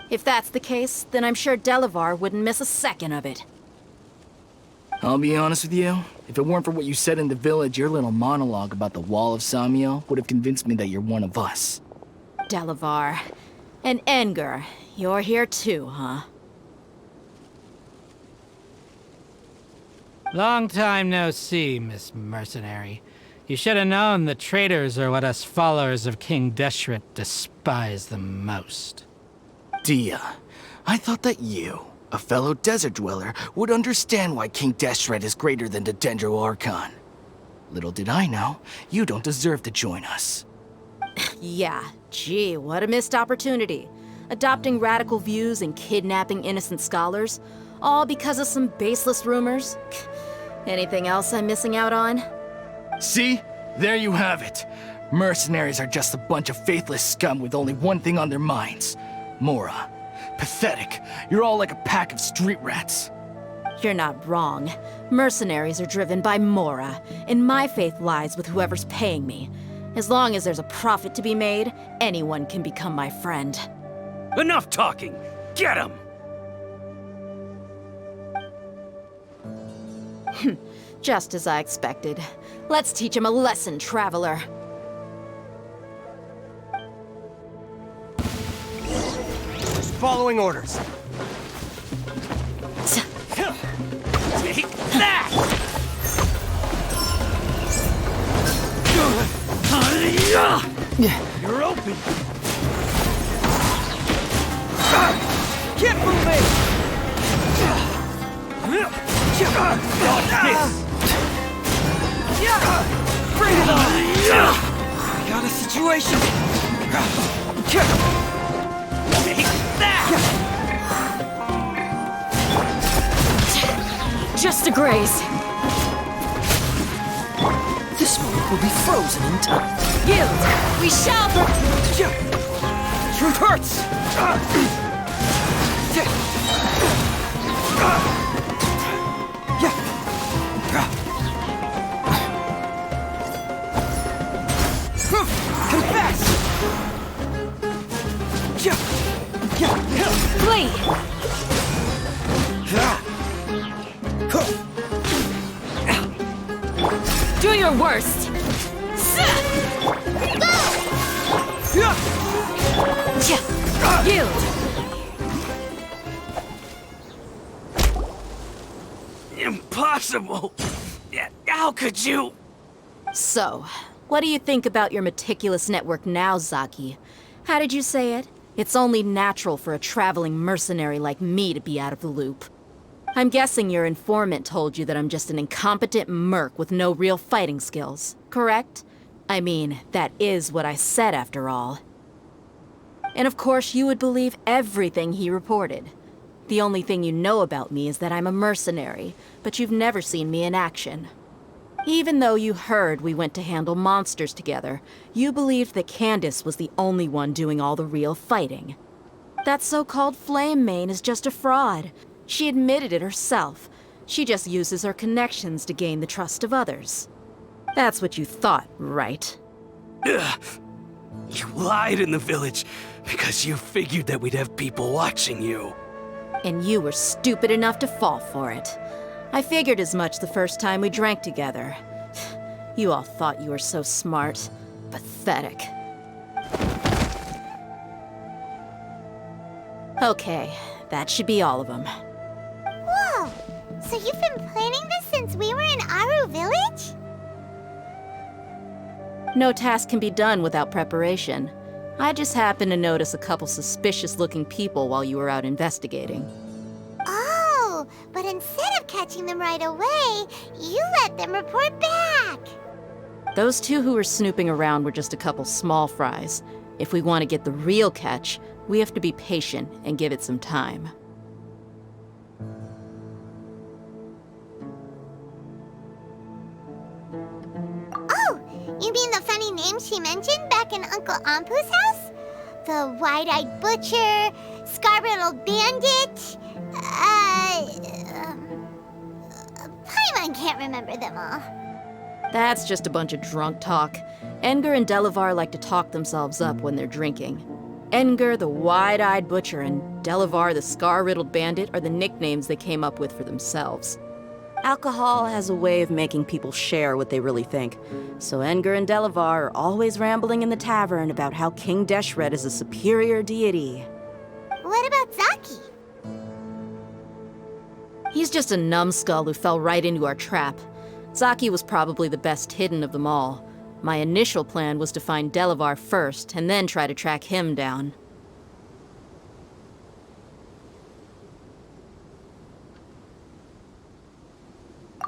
M: If that's the case, then I'm sure Delavar wouldn't miss a second of it.
D: I'll be honest with you. If it weren't for what you said in the village, your little monologue about the Wall of Samiel would have convinced me that you're one of us.
M: Delavar. And Enger. You're here too, huh?
R: Long time no see, Miss Mercenary. You should have known the traitors are what us followers of King Deshret despise the most.
D: Dia, I thought that you, a fellow desert dweller, would understand why King Deshret is greater than the Dendro Archon. Little did I know, you don't deserve to join us.
M: Yeah, gee, what a missed opportunity. Adopting radical views and kidnapping innocent scholars. All because of some baseless rumors? Anything else I'm missing out on?
D: See? There you have it. Mercenaries are just a bunch of faithless scum with only one thing on their minds. Mora. Pathetic. You're all like a pack of street rats.
M: You're not wrong. Mercenaries are driven by Mora, and my faith lies with whoever's paying me. As long as there's a profit to be made, anyone can become my friend.
Q: Enough talking! Get him!
M: Just as I expected. Let's teach him a lesson, traveler.
J: Following orders.
Q: Take that!
J: You're open. Keep moving. Watch this. Bring it on. I got a situation.
Q: Take that!
M: Just a graze.
J: This moment will be frozen in time.
M: Yield! We shall...
J: Truth hurts! Confess!
M: Flee! Do your worst! Yield!
Q: Impossible! How could you?
M: So, what do you think about your meticulous network now, Zaki? How did you say it? It's only natural for a traveling mercenary like me to be out of the loop. I'm guessing your informant told you that I'm just an incompetent merc with no real fighting skills, correct? I mean, that is what I said after all. And of course you would believe everything he reported. The only thing you know about me is that I'm a mercenary, but you've never seen me in action. Even though you heard we went to handle monsters together, you believed that Candace was the only one doing all the real fighting. That so-called Flame Mane is just a fraud. She admitted it herself. She just uses her connections to gain the trust of others. That's what you thought, right?
Q: Ugh. You lied in the village because you figured that we'd have people watching you.
M: And you were stupid enough to fall for it. I figured as much the first time we drank together. You all thought you were so smart. Pathetic. Okay, that should be all of them.
L: Whoa! So you've been planning this since we were in Aru Village?
M: No task can be done without preparation. I just happened to notice a couple suspicious-looking people while you were out investigating.
L: Oh, but instead of catching them right away, you let them report back.
M: Those two who were snooping around were just a couple small fries. If we want to get the real catch, we have to be patient and give it some time.
L: Oh, you mean the funny name she mentioned back in Uncle Ampu's house? The wide-eyed butcher, scar-riddled bandit, Paimon can't remember them all.
M: That's just a bunch of drunk talk. Edgar and Delavar like to talk themselves up when they're drinking. Edgar, the wide-eyed butcher, and Delavar, the scar-riddled bandit, are the nicknames they came up with for themselves. Alcohol has a way of making people share what they really think, so Edgar and Delavar are always rambling in the tavern about how King Deshret is a superior deity.
L: What about Zaki?
M: He's just a numbskull who fell right into our trap. Zaki was probably the best hidden of them all. My initial plan was to find Delavar first, and then try to track him down.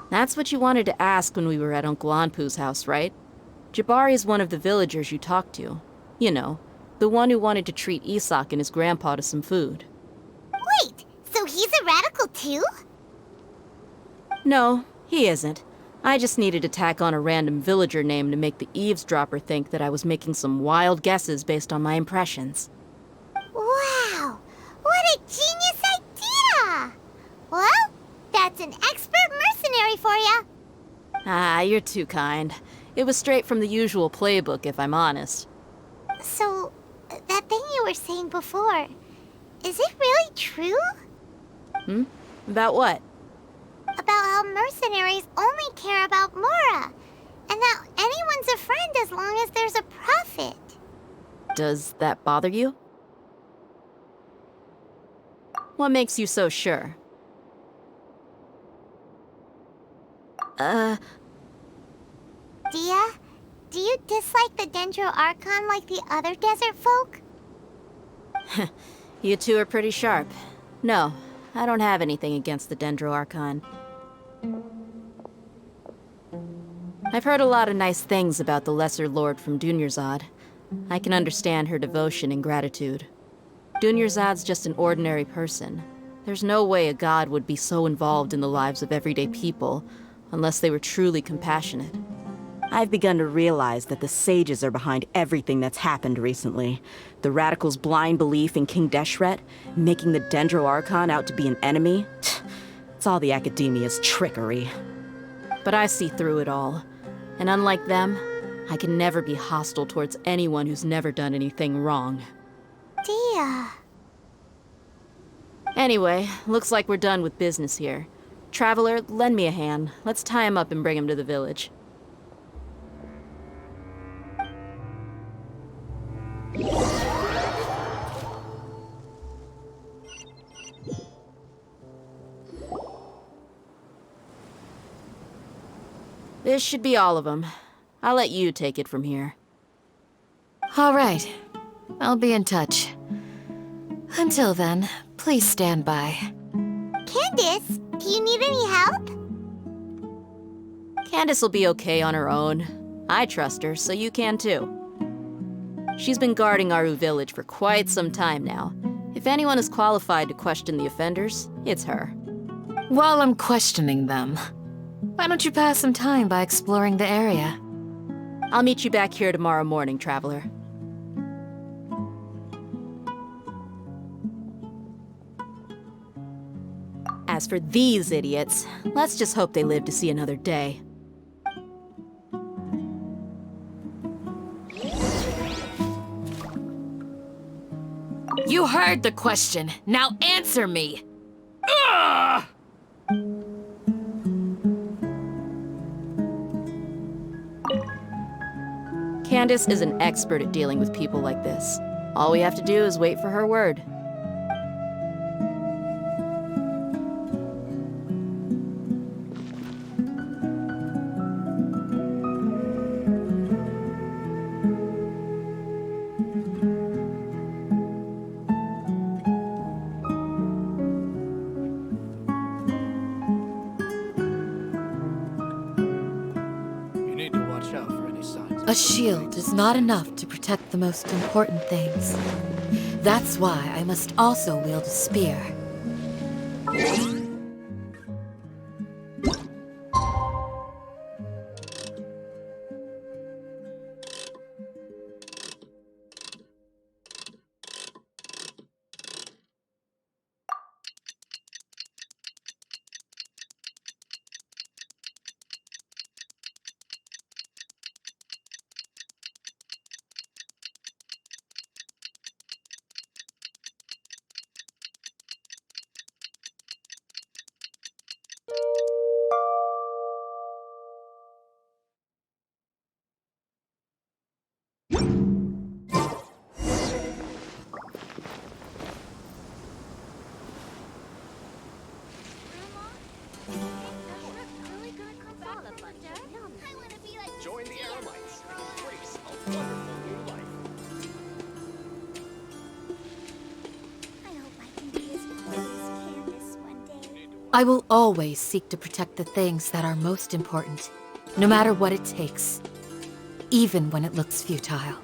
M: That's what you wanted to ask when we were at Uncle Anpu's house, right? Jabari is one of the villagers you talked to. You know, the one who wanted to treat Isak and his grandpa to some food.
L: Wait, so he's a radical uncle too?
M: No, he isn't. I just needed to tack on a random villager name to make the eavesdropper think that I was making some wild guesses based on my impressions.
L: Wow! What a genius idea! Well, that's an expert mercenary for ya.
M: Ah, you're too kind. It was straight from the usual playbook, if I'm honest.
L: So, that thing you were saying before, is it really true?
M: Hmm? About what?
L: About how mercenaries only care about Mora, and that anyone's a friend as long as there's a profit.
M: Does that bother you? What makes you so sure?
L: Dia, do you dislike the Dendro Archon like the other desert folk?
M: You two are pretty sharp. No, I don't have anything against the Dendro Archon. I've heard a lot of nice things about the Lesser Lord from Dunyarzad. I can understand her devotion and gratitude. Dunyarzad's just an ordinary person. There's no way a god would be so involved in the lives of everyday people, unless they were truly compassionate.
S: I've begun to realize that the sages are behind everything that's happened recently. The radicals' blind belief in King Deshret, making the Dendro Archon out to be an enemy. It's all the academia's trickery.
M: But I see through it all. And unlike them, I can never be hostile towards anyone who's never done anything wrong.
L: Dia.
M: Anyway, looks like we're done with business here. Traveler, lend me a hand. Let's tie him up and bring him to the village. This should be all of them. I'll let you take it from here.
N: All right. I'll be in touch. Until then, please stand by.
L: Candace, do you need any help?
M: Candace will be okay on her own. I trust her, so you can too. She's been guarding Aru village for quite some time now. If anyone is qualified to question the offenders, it's her.
N: While I'm questioning them, why don't you pass some time by exploring the area?
M: I'll meet you back here tomorrow morning, Traveler. As for these idiots, let's just hope they live to see another day.
N: You heard the question. Now answer me! Ugh!
M: Candace is an expert at dealing with people like this. All we have to do is wait for her word.
N: A shield is not enough to protect the most important things. That's why I must also wield a spear.
I: Join the Eremites and embrace a wonderful new life.
F: I hope I can be as cool as Candace one day.
N: I will always seek to protect the things that are most important, no matter what it takes, even when it looks futile.